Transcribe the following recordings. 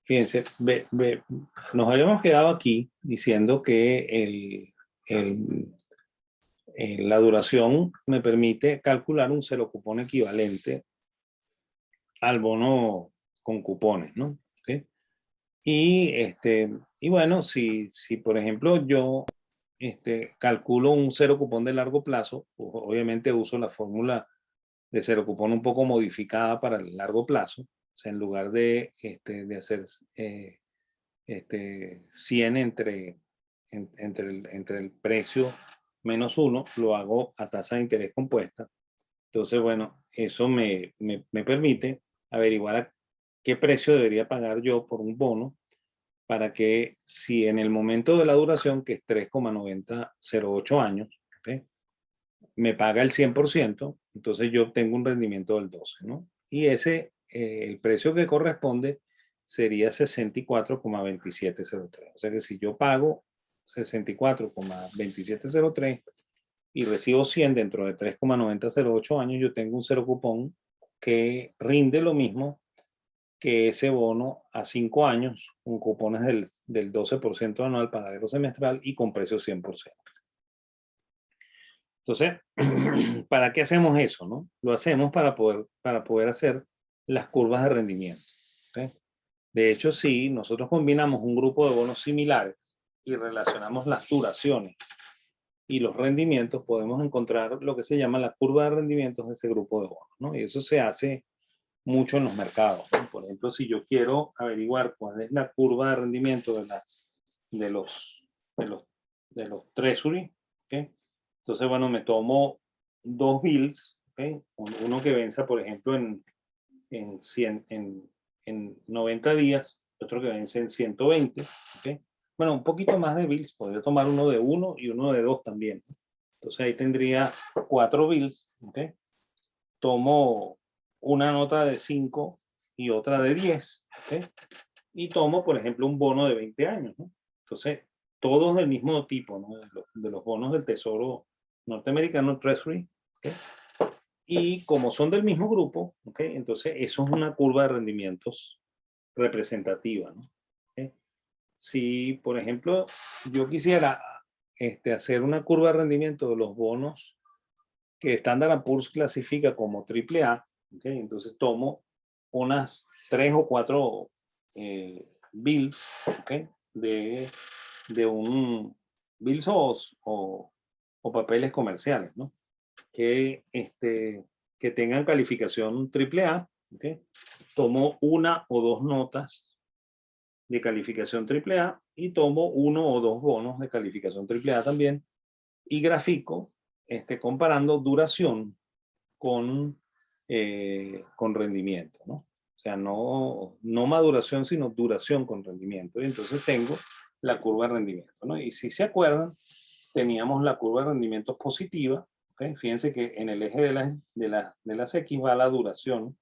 Fíjense, nos habíamos quedado aquí diciendo que la duración me permite calcular un cero cupón equivalente al bono con cupones, ¿no? ¿Okay? Y bueno, si por ejemplo yo calculo un cero cupón de largo plazo, pues obviamente uso la fórmula de cero cupón un poco modificada para el largo plazo. O sea, en lugar de hacer 100 entre el precio menos 1, lo hago a tasa de interés compuesta. Entonces, bueno, eso me permite averiguar a qué precio debería pagar yo por un bono para que si en el momento de la duración, que es 3,9008 años, ¿okay?, me paga el 100%, entonces yo obtengo un rendimiento del 12, ¿no? Y el precio que corresponde sería 64,2703. O sea que si yo pago 64,2703 y recibo 100 dentro de 3,9008 años, yo tengo un cero cupón que rinde lo mismo que ese bono a 5 años, con cupones del 12% anual, pagadero semestral y con precio 100%. Entonces, ¿para qué hacemos eso, no? Lo hacemos para poder hacer las curvas de rendimiento, ¿okay? De hecho, si nosotros combinamos un grupo de bonos similares y relacionamos las duraciones y los rendimientos, podemos encontrar lo que se llama la curva de rendimientos de ese grupo de bonos, ¿no? Y eso se hace mucho en los mercados, ¿no? Por ejemplo, si yo quiero averiguar cuál es la curva de rendimiento de los treasury, ¿okay? Entonces, bueno, me tomo dos bills, ¿okay? Uno que venza, por ejemplo, en 90 días, otro que vence en 120, ¿okay? Bueno, un poquito más de bills, podría tomar uno de 1 y uno de 2 también. Entonces ahí tendría 4 bills, ¿okay? Tomo una nota de 5 y otra de 10, ¿okay? Y tomo, por ejemplo, un bono de 20 años, ¿no? Entonces, todos del mismo tipo, ¿no? De los bonos del Tesoro norteamericano, Treasury, ¿okay? Y como son del mismo grupo, ¿okay?, entonces eso es una curva de rendimientos representativa, ¿no? ¿Okay? Si, por ejemplo, yo quisiera hacer una curva de rendimiento de los bonos que Standard & Poor's clasifica como AAA, ¿okay?, entonces tomo unas 3 o 4 bills, ¿okay?, de un bills o papeles comerciales, ¿no?, que tengan calificación AAA, ¿okay? Tomo una o dos notas de calificación AAA y tomo uno o dos bonos de calificación AAA también y grafico comparando duración con rendimiento, ¿no? O sea, no maduración, sino duración con rendimiento. Y entonces tengo la curva de rendimiento, ¿no? Y si se acuerdan, teníamos la curva de rendimiento positiva, ¿okay? Fíjense que en el eje de las X va la duración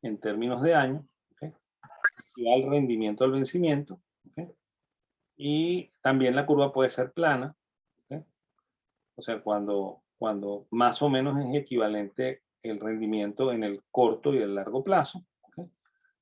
en términos de años, ¿okay?, y va el rendimiento al vencimiento, ¿okay? Y también la curva puede ser plana, ¿okay? O sea, cuando más o menos es equivalente el rendimiento en el corto y el largo plazo, ¿okay?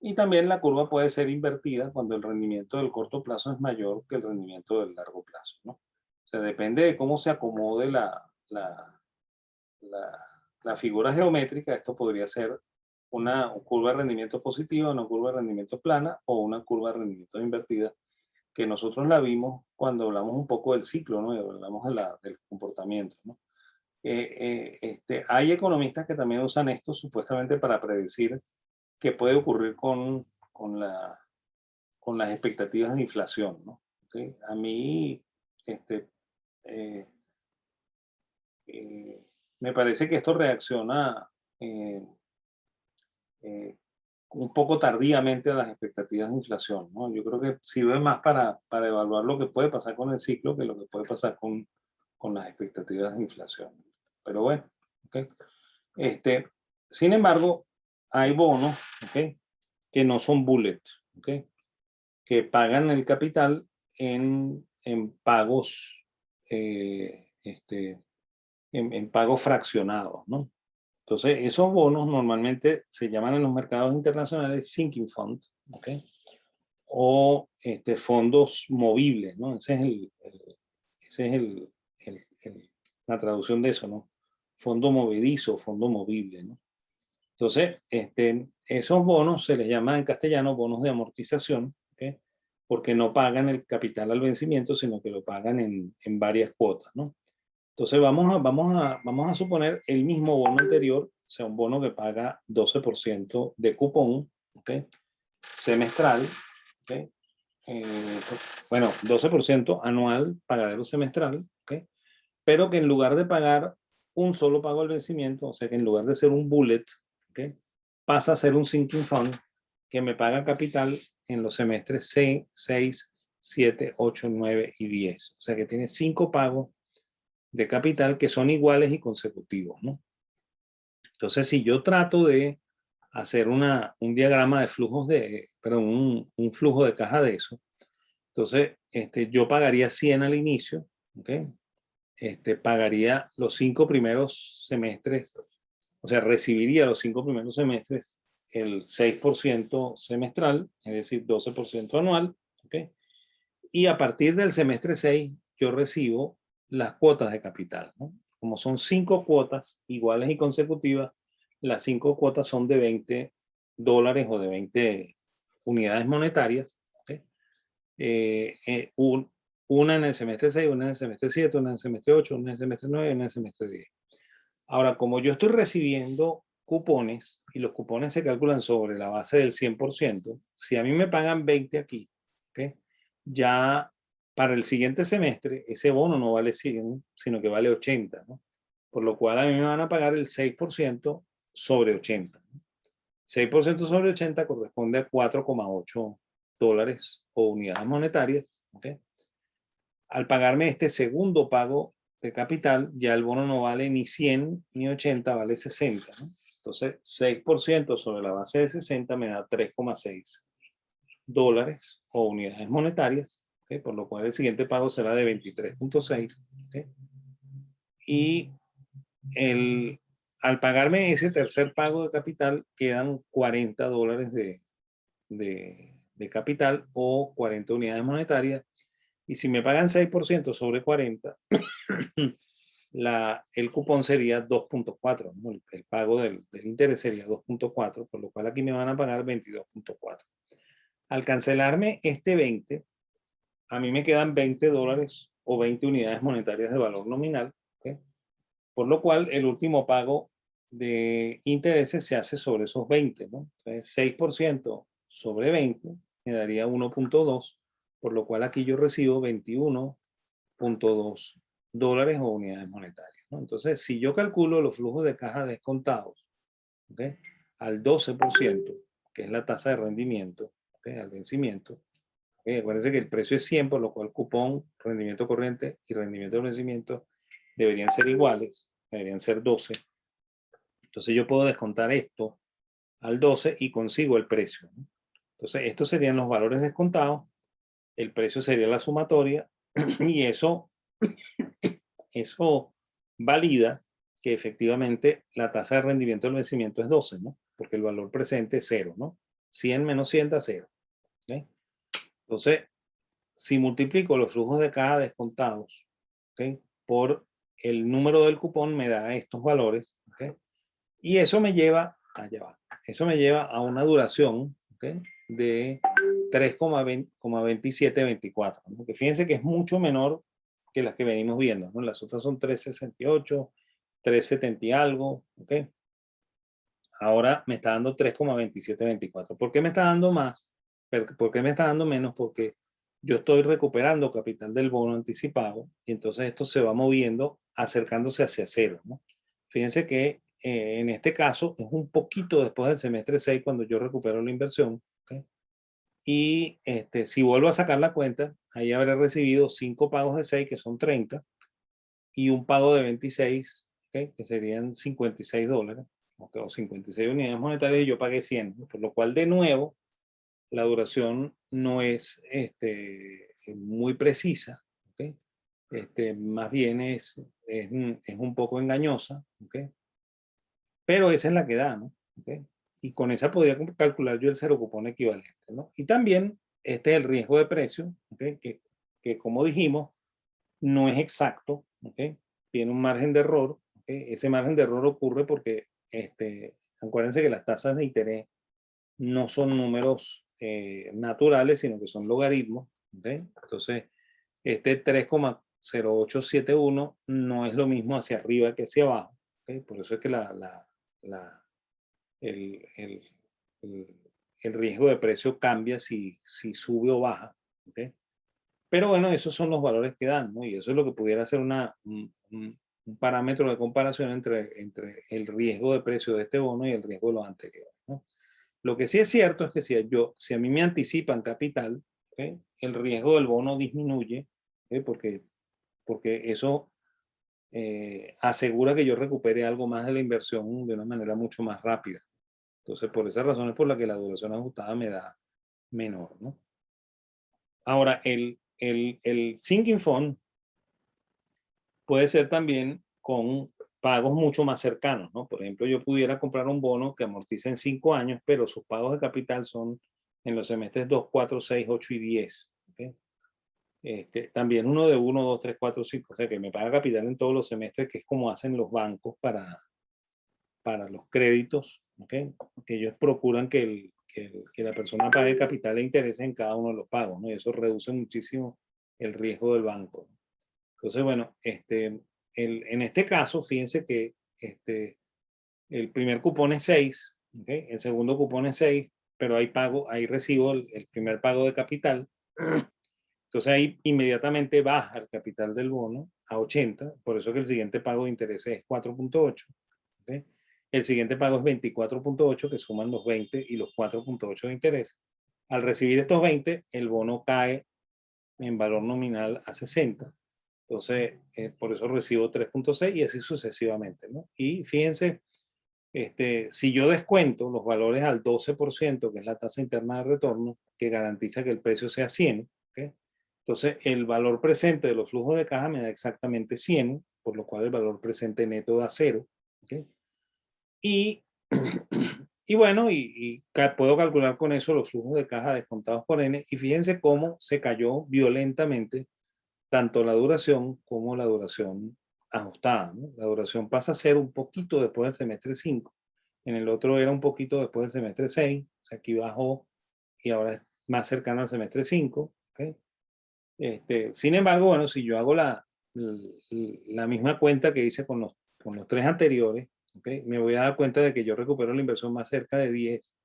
Y también la curva puede ser invertida cuando el rendimiento del corto plazo es mayor que el rendimiento del largo plazo, ¿no? O sea, depende de cómo se acomode la figura geométrica. Esto podría ser una curva de rendimiento positiva, una curva de rendimiento plana o una curva de rendimiento invertida, que nosotros la vimos cuando hablamos un poco del ciclo, ¿no? Y hablamos del comportamiento, ¿no? Hay economistas que también usan esto supuestamente para predecir qué puede ocurrir con las expectativas de inflación, ¿no? ¿Okay? A mí, eh, me parece que esto reacciona eh, eh, un poco tardíamente a las expectativas de inflación, ¿no? Yo creo que sirve más para evaluar lo que puede pasar con el ciclo que lo que puede pasar con las expectativas de inflación. Pero bueno, ¿okay? Sin embargo, hay bonos, ¿okay?, que no son bullet, ¿okay?, que pagan el capital en pagos, en pagos fraccionados, ¿no? Entonces, esos bonos normalmente se llaman en los mercados internacionales sinking fund, ¿okay?, o fondos movibles, ¿no? Ese es la traducción de eso, ¿no? Fondo movedizo, fondo movible, ¿no? Entonces, esos bonos se les llama en castellano bonos de amortización, ¿ok? Porque no pagan el capital al vencimiento, sino que lo pagan en varias cuotas, ¿no? Entonces, vamos a suponer el mismo bono anterior, o sea, un bono que paga 12% de cupón, ¿ok? Semestral, ¿ok? Bueno, 12% anual, pagadero semestral, ¿ok? Pero que en lugar de pagar un solo pago al vencimiento, o sea que en lugar de ser un bullet, ¿ok? Pasa a ser un sinking fund que me paga capital en los semestres 6, 7, 8, 9 y 10. O sea que tiene 5 pagos de capital que son iguales y consecutivos, ¿no? Entonces, si yo trato de hacer un diagrama de flujos un flujo de caja de eso, entonces yo pagaría 100 al inicio, ¿ok? Pagaría los 5 primeros semestres, o sea, recibiría los 5 primeros semestres el 6% semestral, es decir, 12% anual, ¿ok? Y a partir del semestre 6, yo recibo las cuotas de capital, ¿no? Como son 5 cuotas iguales y consecutivas, las 5 cuotas son de $20 o de 20 unidades monetarias, ¿okay? Una en el semestre 6, una en el semestre 7, una en el semestre 8, una en el semestre 9 y una en el semestre 10. Ahora, como yo estoy recibiendo cupones y los cupones se calculan sobre la base del 100%, si a mí me pagan 20 aquí, ¿okay? Ya para el siguiente semestre ese bono no vale 100, sino que vale 80, ¿no? Por lo cual a mí me van a pagar el 6% sobre 80. 6% sobre 80 corresponde a $4,8 o unidades monetarias, ¿okay? Al pagarme este segundo pago de capital, ya el bono no vale ni 100 ni 80, vale 60, ¿no? Entonces, 6% sobre la base de 60 me da $3,6 o unidades monetarias, ¿okay? Por lo cual el siguiente pago será de 23,6. ¿Okay? Y al pagarme ese tercer pago de capital, quedan $40 de capital o 40 unidades monetarias. Y si me pagan 6% sobre 40, el cupón sería 2,4, ¿no? El pago del interés sería 2,4, por lo cual aquí me van a pagar 22,4. Al cancelarme este 20, a mí me quedan $20 o 20 unidades monetarias de valor nominal, ¿okay? Por lo cual el último pago de intereses se hace sobre esos 20, ¿no? Entonces 6% sobre 20 me daría 1,2, por lo cual aquí yo recibo $21,2 o unidades monetarias, ¿no? Entonces, si yo calculo los flujos de caja descontados, ¿okay? Al 12%, que es la tasa de rendimiento, ¿okay? Al vencimiento, ¿okay? Acuérdense que el precio es 100, por lo cual cupón, rendimiento corriente y rendimiento de vencimiento deberían ser iguales, deberían ser 12. Entonces yo puedo descontar esto al 12 y consigo el precio, ¿no? Entonces, estos serían los valores descontados, el precio sería la sumatoria y eso valida que efectivamente la tasa de rendimiento del vencimiento es 12, ¿no? Porque el valor presente es 0, ¿no? 100 menos 100 da 0. ¿Okay? Entonces, si multiplico los flujos de caja descontados, ¿okay? Por el número del cupón, me da estos valores, ¿okay? Y eso me lleva, eso me lleva a una duración, ¿okay? De 3,2724, ¿no? Que fíjense que es mucho menor que las que venimos viendo, ¿no? Las otras son 3,68, 3,70 y algo, ¿ok? Ahora me está dando 3,2724. ¿Por qué me está dando más? ¿Por qué me está dando menos? Porque yo estoy recuperando capital del bono anticipado y entonces esto se va moviendo, acercándose hacia cero, ¿no? Fíjense que en este caso es un poquito después del semestre 6 cuando yo recupero la inversión, ¿okay? Y si vuelvo a sacar la cuenta, ahí habré recibido 5 pagos de 6, que son 30, y un pago de 26, ¿okay? Que serían $56, ¿okay? O 56 unidades monetarias, y yo pagué 100, ¿no? Por lo cual, de nuevo, la duración no es muy precisa, ¿okay? Más bien es un poco engañosa, ¿okay? Pero esa es la que da, ¿no? ¿Okay? Y con esa podría calcular yo el cero cupón equivalente, ¿no? Y también este es el riesgo de precio, ¿okay? Que como dijimos, no es exacto, ¿okay? Tiene un margen de error. ¿Okay? Ese margen de error ocurre porque, acuérdense que las tasas de interés no son números naturales, sino que son logaritmos. ¿Okay? Entonces, este 3,0871 no es lo mismo hacia arriba que hacia abajo. ¿Okay? Por eso es que el, el, el, el riesgo de precio cambia si sube o baja. ¿Okay? Pero bueno, esos son los valores que dan, ¿no? Y eso es lo que pudiera ser un parámetro de comparación entre el riesgo de precio de este bono y el riesgo de los anteriores, ¿no? Lo que sí es cierto es que si a mí me anticipan capital, ¿okay? El riesgo del bono disminuye, ¿okay? Porque eso asegura que yo recupere algo más de la inversión de una manera mucho más rápida. Entonces, por esa razón es por la que la duración ajustada me da menor, ¿no? Ahora, el sinking fund puede ser también con pagos mucho más cercanos, ¿no? Por ejemplo, yo pudiera comprar un bono que amortiza en 5 años, pero sus pagos de capital son en los semestres 2, 4, 6, 8 y 10. ¿Okay? También uno de 1, 2, 3, 4, 5, o sea que me paga capital en todos los semestres, que es como hacen los bancos para los créditos, ¿okay? Que ellos procuran que la persona pague capital e intereses en cada uno de los pagos, ¿no? Y eso reduce muchísimo el riesgo del banco. Entonces, bueno, en este caso, fíjense que el primer cupón es 6, ¿okay? El segundo cupón es 6, pero ahí recibo el primer pago de capital. Entonces ahí inmediatamente baja el capital del bono a 80, por eso que el siguiente pago de interés es 4.8. ¿Okay? El siguiente pago es 24.8, que suman los 20 y los 4.8 de interés. Al recibir estos 20, el bono cae en valor nominal a 60. Entonces, por eso recibo 3.6 y así sucesivamente, ¿no? Y fíjense, si yo descuento los valores al 12%, que es la tasa interna de retorno, que garantiza que el precio sea 100, ¿okay? Entonces, el valor presente de los flujos de caja me da exactamente 100, por lo cual el valor presente neto da 0. ¿Okay? Y, y bueno, puedo calcular con eso los flujos de caja descontados por N. Y fíjense cómo se cayó violentamente tanto la duración como la duración ajustada, ¿no? La duración pasa a ser un poquito después del semestre 5. En el otro era un poquito después del semestre 6. Aquí bajó y ahora es más cercano al semestre 5. ¿Okay? Sin embargo, bueno, si yo hago la misma cuenta que hice con los 3 anteriores, ¿okay? Me voy a dar cuenta de que yo recupero la inversión más cerca de 10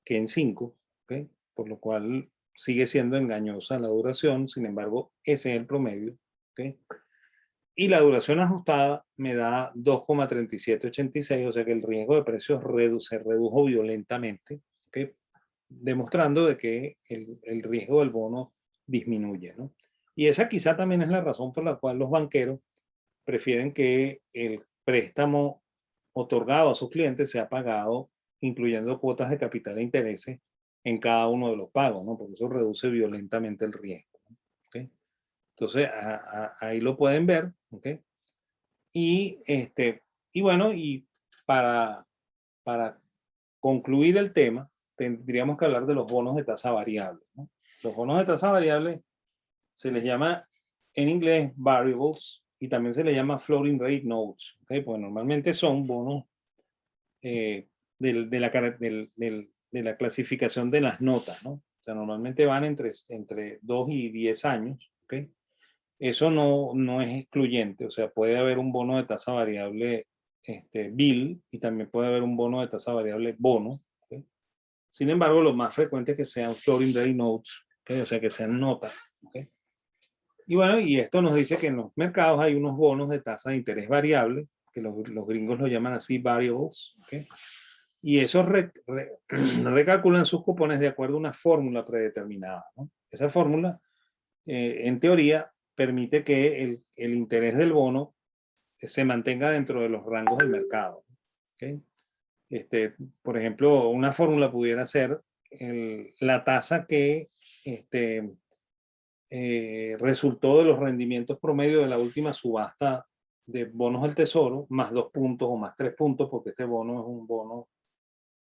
que en 5, ¿okay? Por lo cual sigue siendo engañosa la duración, sin embargo, ese es el promedio, ¿okay? Y la duración ajustada me da 2,3786, o sea que el riesgo de precios se redujo violentamente, ¿okay? Demostrando de que el riesgo del bono disminuye, ¿no? Y esa quizá también es la razón por la cual los banqueros prefieren que el préstamo otorgado a sus clientes sea pagado, incluyendo cuotas de capital e intereses en cada uno de los pagos, ¿no? Porque eso reduce violentamente el riesgo, ¿okay? Entonces, ahí lo pueden ver, ¿okay? Y, y bueno, y para, para concluir el tema, tendríamos que hablar de los bonos de tasa variable, ¿no? Los bonos de tasa variable se les llama en inglés variables y también se les llama floating rate notes, ¿okay? Pues normalmente son bonos de la clasificación de las notas, ¿no? O sea, normalmente van entre 2 y 10 años, ¿okay? Eso no es excluyente, o sea, puede haber un bono de tasa variable bill y también puede haber un bono de tasa variable bono, ¿okay? Sin embargo, lo más frecuente es que sean floating rate notes, ¿okay? O sea, que sean notas, ¿okay? Y bueno, y esto nos dice que en los mercados hay unos bonos de tasa de interés variable, que los gringos lo llaman así variables, ¿okay? Y esos recalculan sus cupones de acuerdo a una fórmula predeterminada, ¿no? Esa fórmula, en teoría, permite que el interés del bono se mantenga dentro de los rangos del mercado, ¿okay? Por ejemplo, una fórmula pudiera ser la tasa que resultó de los rendimientos promedio de la última subasta de bonos del tesoro, más 2 puntos o más 3 puntos, porque este bono es un bono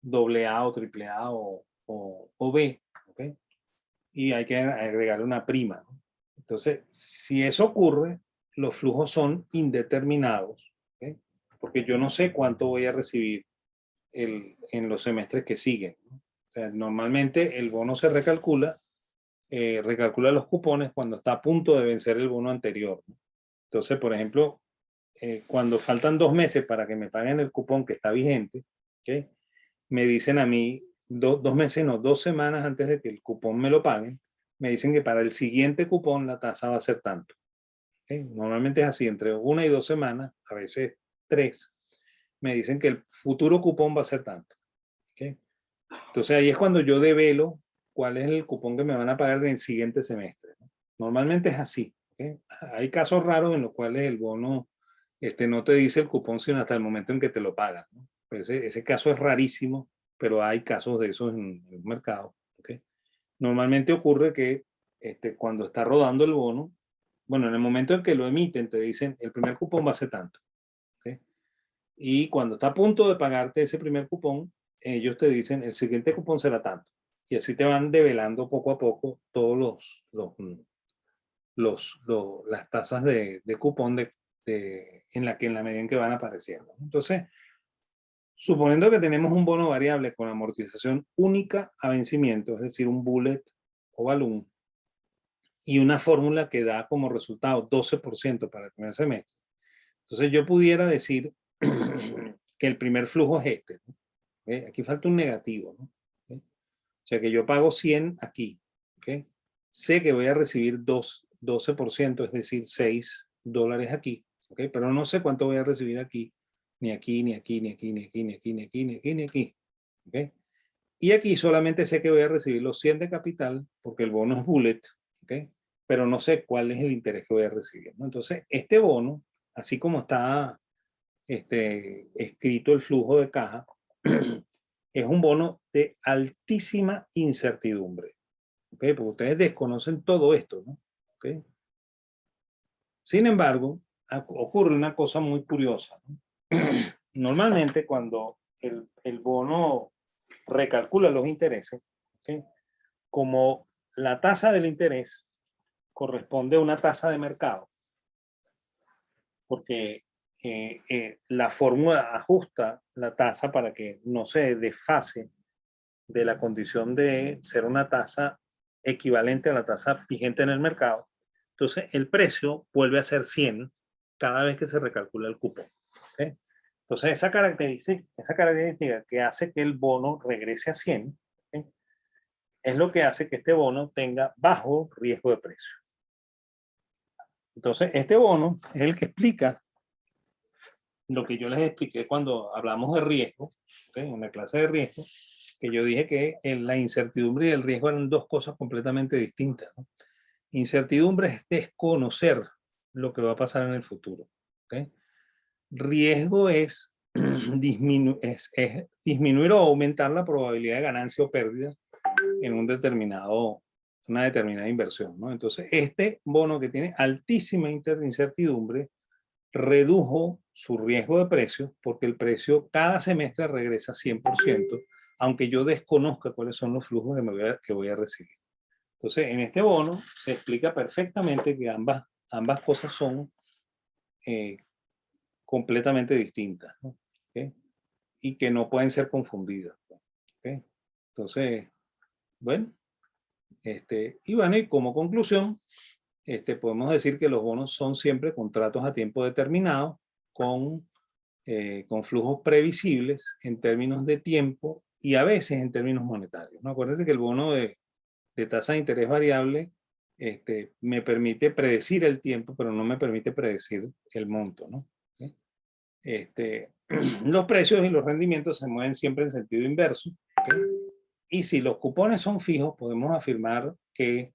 AA o AAA o B, ¿okay? y hay que agregarle una prima, ¿no? Entonces, si eso ocurre, los flujos son indeterminados, ¿ok? Porque yo no sé cuánto voy a recibir en los semestres que siguen, ¿no? O sea, normalmente el bono se recalcula los cupones cuando está a punto de vencer el bono anterior, ¿no? Entonces, por ejemplo, cuando faltan 2 meses para que me paguen el cupón que está vigente, ¿okay? Me dicen a mí, 2 meses, no, 2 semanas antes de que el cupón me lo paguen, me dicen que para el siguiente cupón la tasa va a ser tanto. ¿Okay? Normalmente es así, entre 1 y 2 semanas, a veces 3, me dicen que el futuro cupón va a ser tanto. ¿Okay? Entonces ahí es cuando yo develo cuál es el cupón que me van a pagar en el siguiente semestre, ¿no? Normalmente es así. ¿Okay? Hay casos raros en los cuales el bono no te dice el cupón sino hasta el momento en que te lo pagan, ¿no? Pues ese caso es rarísimo, pero hay casos de esos en el mercado. ¿Okay? Normalmente ocurre que cuando está rodando el bono, bueno, en el momento en que lo emiten, te dicen el primer cupón va a ser tanto. ¿Okay? Y cuando está a punto de pagarte ese primer cupón, ellos te dicen el siguiente cupón será tanto. Y así te van develando poco a poco todos las tasas de cupón en la medida en que van apareciendo. Entonces, suponiendo que tenemos un bono variable con amortización única a vencimiento, es decir, un bullet o balloon, y una fórmula que da como resultado 12% para el primer semestre. Entonces yo pudiera decir que el primer flujo es este, ¿no? ¿Okay? Aquí falta un negativo, ¿no? ¿Okay? O sea que yo pago 100 aquí. ¿Okay? Sé que voy a recibir 12%, es decir, $6 aquí. ¿Okay? Pero no sé cuánto voy a recibir aquí, ni aquí, ni aquí, ni aquí, ni aquí, ni aquí, ni aquí, ni aquí, ni aquí. ¿Okay? Y aquí solamente sé que voy a recibir los 100 de capital porque el bono es bullet. ¿Okay? Pero no sé cuál es el interés que voy a recibir, ¿no? Entonces, este bono, así como está escrito el flujo de caja, es un bono de altísima incertidumbre. ¿Okay? Porque ustedes desconocen todo esto, ¿no? ¿Okay? Sin embargo, ocurre una cosa muy curiosa, ¿no? Normalmente cuando el bono recalcula los intereses, ¿okay? Como la tasa del interés corresponde a una tasa de mercado, porque la fórmula ajusta la tasa para que no se desfase de la condición de ser una tasa equivalente a la tasa vigente en el mercado. Entonces, el precio vuelve a ser 100 cada vez que se recalcula el cupón. ¿Okay? Entonces, esa característica que hace que el bono regrese a 100, ¿okay? Es lo que hace que este bono tenga bajo riesgo de precio. Entonces, este bono es el que explica lo que yo les expliqué cuando hablamos de riesgo, ¿okay? En la clase de riesgo, que yo dije que la incertidumbre y el riesgo eran dos cosas completamente distintas, ¿no? Incertidumbre es desconocer lo que va a pasar en el futuro. ¿Okay? Riesgo es, es disminuir o aumentar la probabilidad de ganancia o pérdida en una determinada inversión, ¿no? Entonces, este bono que tiene altísima incertidumbre redujo su riesgo de precio porque el precio cada semestre regresa 100%, aunque yo desconozca cuáles son los flujos que voy a recibir. Entonces, en este bono se explica perfectamente que ambas cosas son completamente distintas, ¿no? ¿Okay? Y que no pueden ser confundidas. ¿Okay? Entonces, bueno, y como conclusión, podemos decir que los bonos son siempre contratos a tiempo determinado con flujos previsibles en términos de tiempo y a veces en términos monetarios, ¿no? Acuérdense que el bono de tasa de interés variable me permite predecir el tiempo, pero no me permite predecir el monto, ¿no? ¿Okay? Los precios y los rendimientos se mueven siempre en sentido inverso. ¿Okay? Y si los cupones son fijos, podemos afirmar que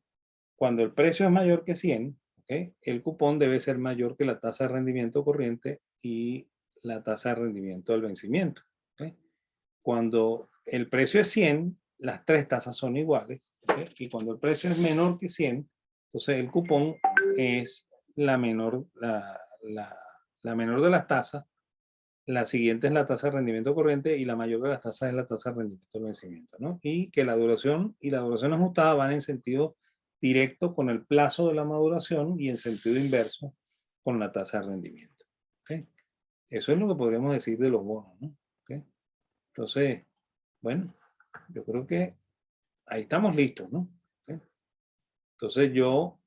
cuando el precio es mayor que 100, ¿okay? El cupón debe ser mayor que la tasa de rendimiento corriente y la tasa de rendimiento del vencimiento. ¿Okay? Cuando el precio es 100, las tres tasas son iguales. ¿Okay? Y cuando el precio es menor que 100, entonces el cupón es la menor de las tasas. La siguiente es la tasa de rendimiento corriente y la mayor de las tasas es la tasa de rendimiento del vencimiento, ¿no? Y que la duración y la duración ajustada van en sentido directo con el plazo de la maduración y en sentido inverso con la tasa de rendimiento. ¿Okay? Eso es lo que podríamos decir de los bonos, ¿no? ¿Okay? Entonces, bueno, yo creo que ahí estamos listos, ¿no? ¿Okay? Entonces yo